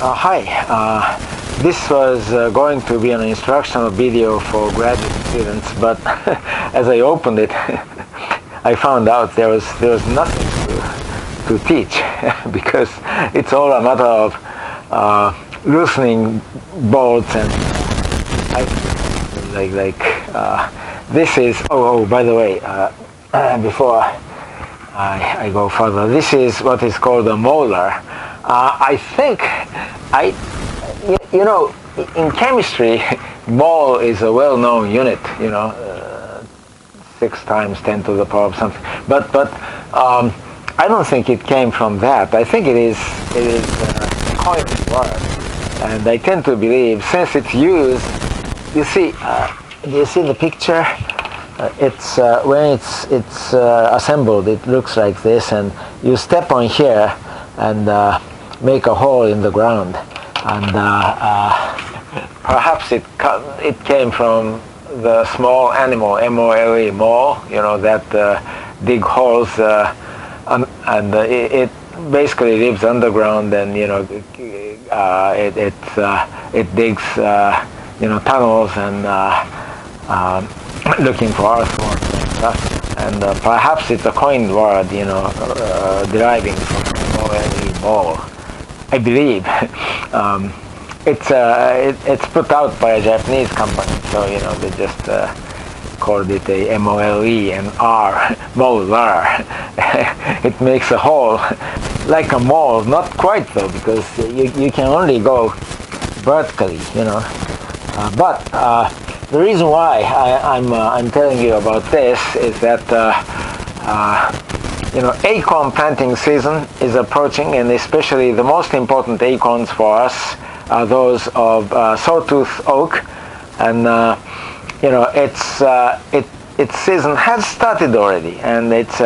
Hi, this was going to be an instructional video for graduate students, but as I opened it, I found out there was nothing to teach because it's all a matter of loosening bolts and this is. Oh, by the way, before I go further, this is what is called a molar. I think in chemistry, mole is a well-known unit, 6 times 10 to the power of something. But I don't think it came from that. I think it is a coined word, and I tend to believe since it's used. You see, do you see the picture? It's when it's assembled, it looks like this, and you step on here and make a hole in the ground, and perhaps it came from the small animal, M-O-L-E, mole, that dig holes, and it basically lives underground, and it digs tunnels and looking for earthworms and stuff, and perhaps it's a coined word, deriving from M-O-L-E, mole. I believe it's put out by a Japanese company, so they just called it a M-O-L-E and R, molar. It makes a hole like a mole, not quite though, because you can only go vertically, But the reason why I'm telling you about this is that acorn planting season is approaching, and especially the most important acorns for us are those of sawtooth oak, and its season has started already, and it's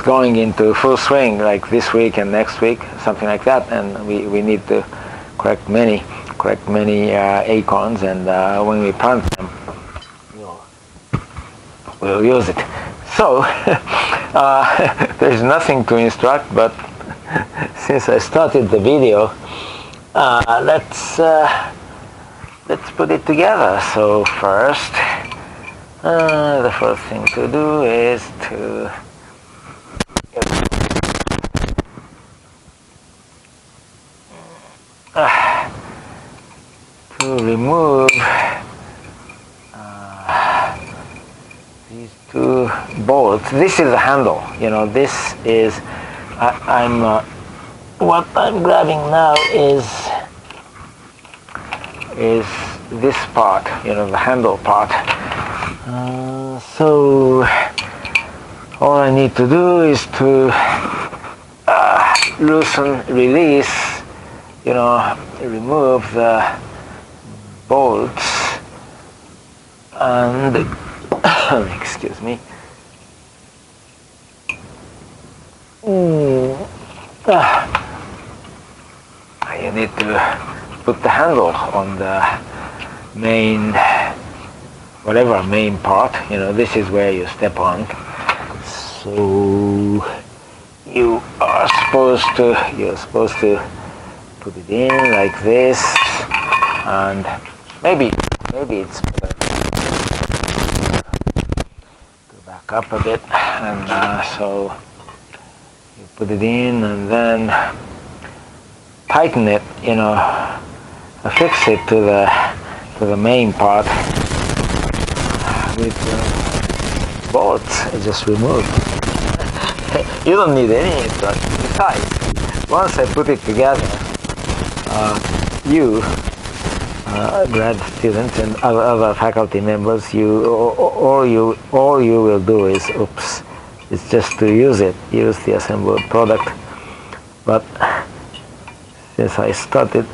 going into full swing, like this week and next week, something like that, and we need to collect many acorns, and when we plant them, we'll use it. So there's nothing to instruct, but since I started the video, let's put it together. So first, the first thing to do is to remove these 2 bolts. This is the handle. This is what I'm grabbing now is this part. The handle part. So all I need to do is to loosen, release, remove the bolts, and excuse me. You need to put the handle on the main, whatever main part. This is where you step on. So you're supposed to put it in like this, and maybe it's better to back up a bit, and so you put it in and then tighten it, affix it to the main part with the bolts. I just removed. You don't need any instruction. Besides, once I put it together, you, grad students and other faculty members, all you will do is, it's just to use the assembled product. But since I started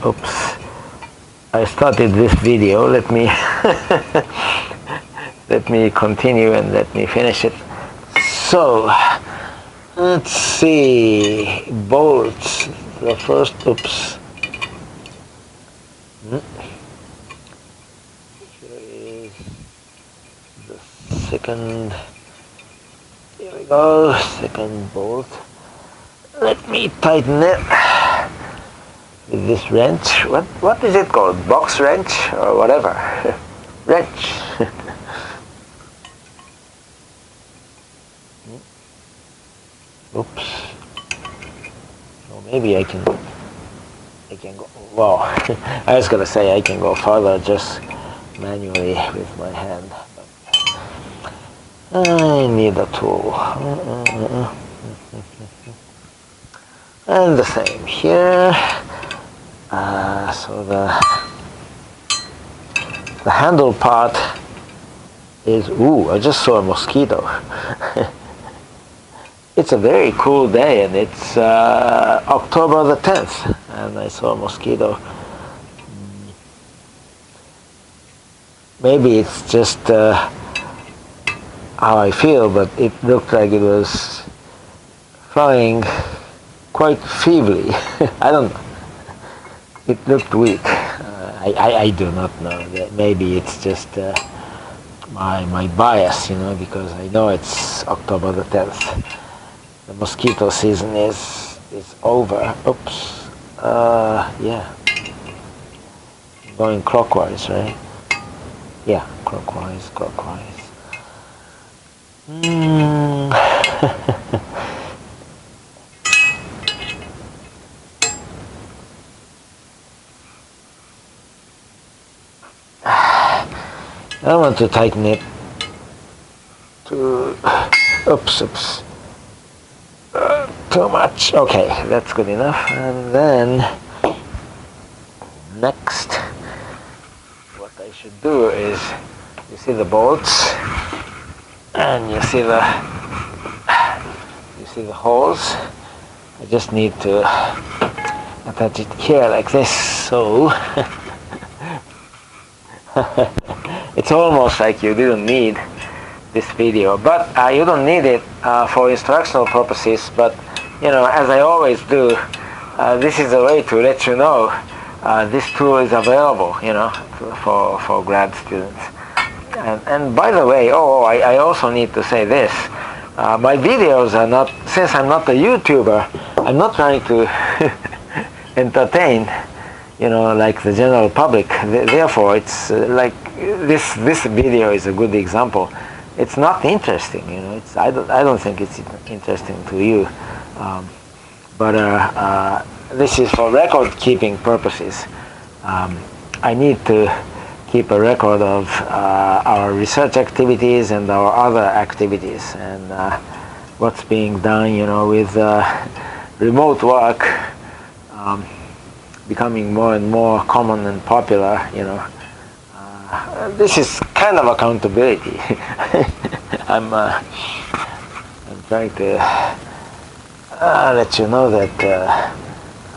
this video, let me let me continue and let me finish it. So let's see, bolts. The first, here is the second. Here we go, second bolt. Let me tighten it. with this wrench. What is it called? Box wrench or whatever? Wrench. Oops. So maybe I can go. Well, I was gonna say I can go further just manually with my hand. I need a tool. And the same here. So the handle part is, I just saw a mosquito. It's a very cool day, and it's October the 10th, and I saw a mosquito. Maybe it's just how I feel, but it looked like it was flying quite feebly. I don't know. It looked weak. I do not know. Maybe it's just my bias, because I know it's October the 10th. The mosquito season is over. Oops. Yeah. Going clockwise, right? Yeah, clockwise. I want to tighten it to, oops, too much. Okay, that's good enough. And then next, what I should do is, you see the bolts, and you see the holes. I just need to attach it here like this. So it's almost like you didn't need this video, but you don't need it for instructional purposes. But as I always do, this is a way to let you know this tool is available, for grad students. And by the way, I also need to say this. My videos are not, since I'm not a YouTuber, I'm not trying to entertain, like the general public. Therefore, it's like this video is a good example. It's not interesting, I don't think it's interesting to you. But this is for record keeping purposes. I need to keep a record of our research activities and our other activities, and what's being done, with remote work becoming more and more common and popular, this is kind of accountability. I'm trying to let you know that I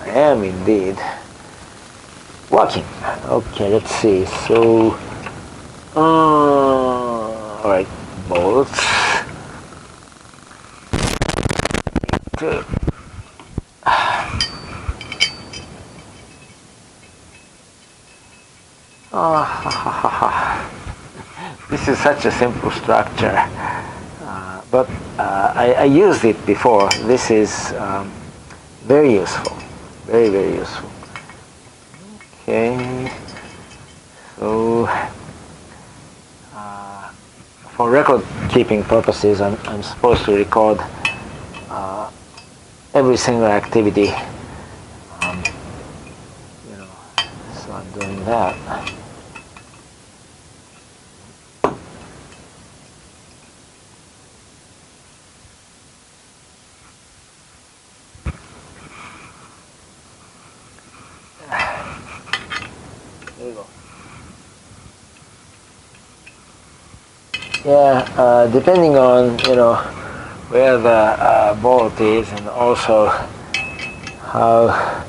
am indeed working. Okay, let's see. So, alright, bolts. This is such a simple structure, but I used it before. This is very useful, very, very useful. Okay, so for record keeping purposes, I'm supposed to record every single activity, so I'm doing that. There you go. Yeah, depending on where the bolt is, and also how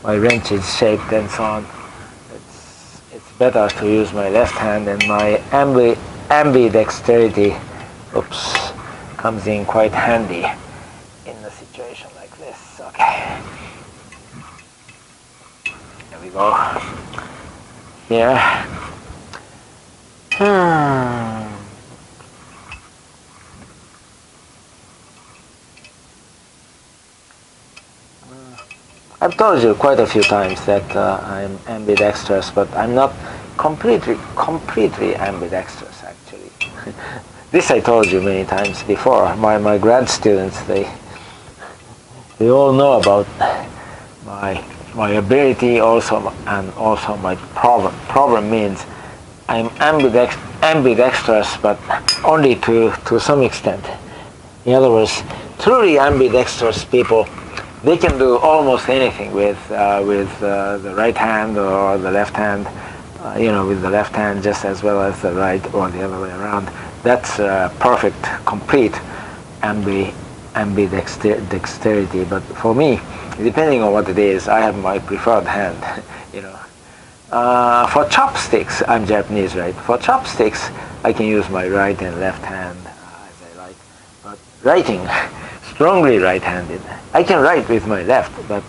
my wrench is shaped and so on, it's better to use my left hand, and my ambidexterity comes in quite handy in a situation like this. Okay, there we go. Here. I I've told you quite a few times that I'm ambidextrous, but I'm not completely ambidextrous actually. This I told you many times before. My grad students, they all know about my ability also, and also my problem. Problem means I'm ambidextrous, but only to some extent. In other words, truly ambidextrous people, they can do almost anything with the right hand or the left hand, with the left hand just as well as the right, or the other way around. That's perfect, complete ambidexterity. But for me, depending on what it is, I have my preferred hand. For chopsticks, I'm Japanese, right? For chopsticks, I can use my right and left hand as I like. But writing, strongly right-handed. I can write with my left, but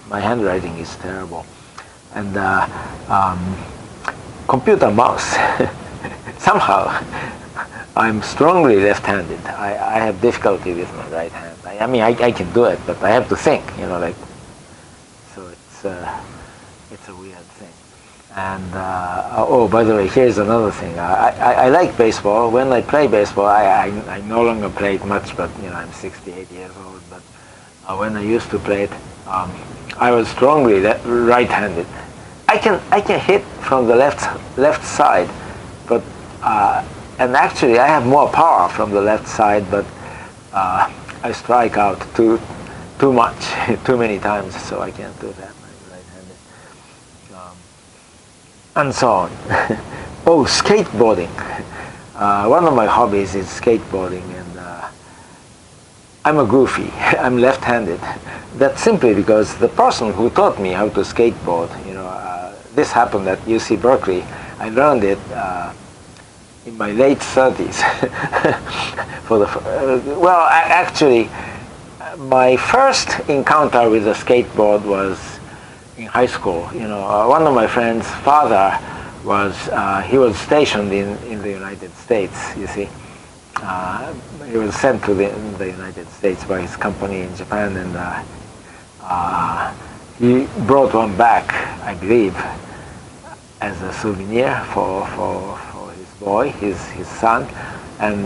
my handwriting is terrible. And computer mouse, somehow I'm strongly left-handed. I have difficulty with my right hand. I can do it, but I have to think, so it's a weird thing. And by the way, here's another thing. I like baseball. When I play baseball, I no longer play it much, but I'm 68 years old. But when I used to play it, I was strongly right-handed. I can hit from the left side, but and actually I have more power from the left side, but I strike out too much, too many times, so I can't do that. And so on. Oh, skateboarding. One of my hobbies is skateboarding, and I'm a goofy. I'm left-handed. That's simply because the person who taught me how to skateboard, this happened at UC Berkeley. I learned it in my late 30s. Actually, my first encounter with a skateboard was in high school. One of my friend's father was stationed in the United States. You see, he was sent to the United States by his company in Japan, and he brought one back, I believe, as a souvenir for his boy, his son, and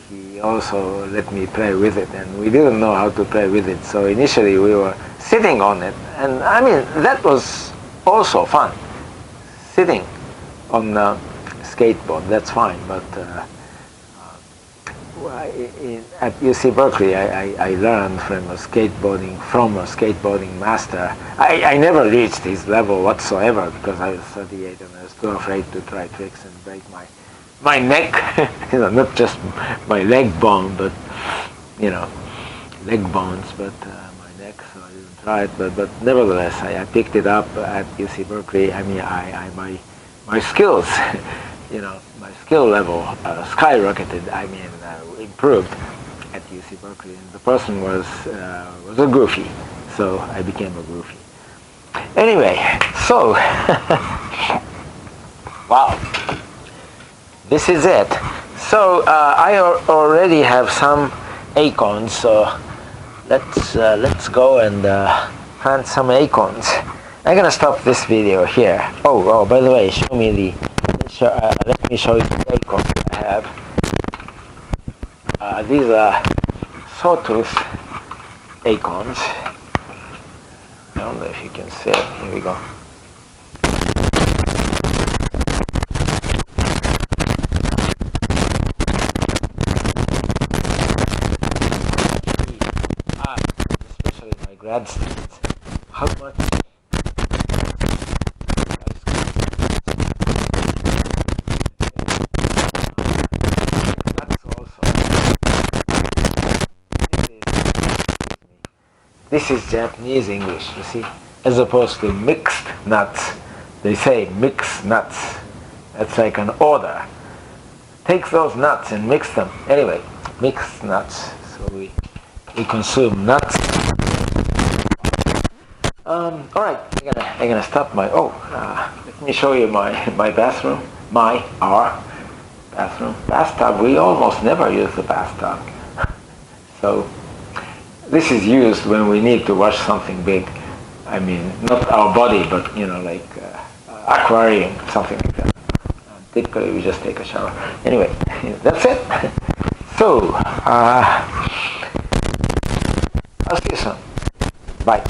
he also let me play with it, and we didn't know how to play with it, so initially we were sitting on it, and that was also fun. Sitting on a skateboard, that's fine, but at UC Berkeley I learned from a skateboarding master. I never reached his level whatsoever because I was 38 and I was too afraid to try tricks and break my neck, not just my leg bone, but leg bones, but my neck, so I didn't try it, but nevertheless I picked it up at UC Berkeley. My skills, my skill level skyrocketed, improved at UC Berkeley, and the person was a goofy, so I became a goofy. Anyway, so, wow, this is it. So I already have some acorns, so let's go and plant some acorns. I'm gonna stop this video here. Oh, by the way, let me show you the acorns I have. These are sawtooth acorns. I don't know if you can see it. Here we go. Especially my grad students. How much? This is Japanese English, you see, as opposed to mixed nuts. They say mix nuts. That's like an order. Take those nuts and mix them. Anyway, mixed nuts. So we consume nuts. All right, I'm gonna stop my. Let me show you my bathroom. Our bathroom. Bathtub. We almost never use the bathtub. So. This is used when we need to wash something big. I mean, not our body, but like aquarium, something like that. Typically, we just take a shower. Anyway, that's it. So, I'll see you soon. Bye.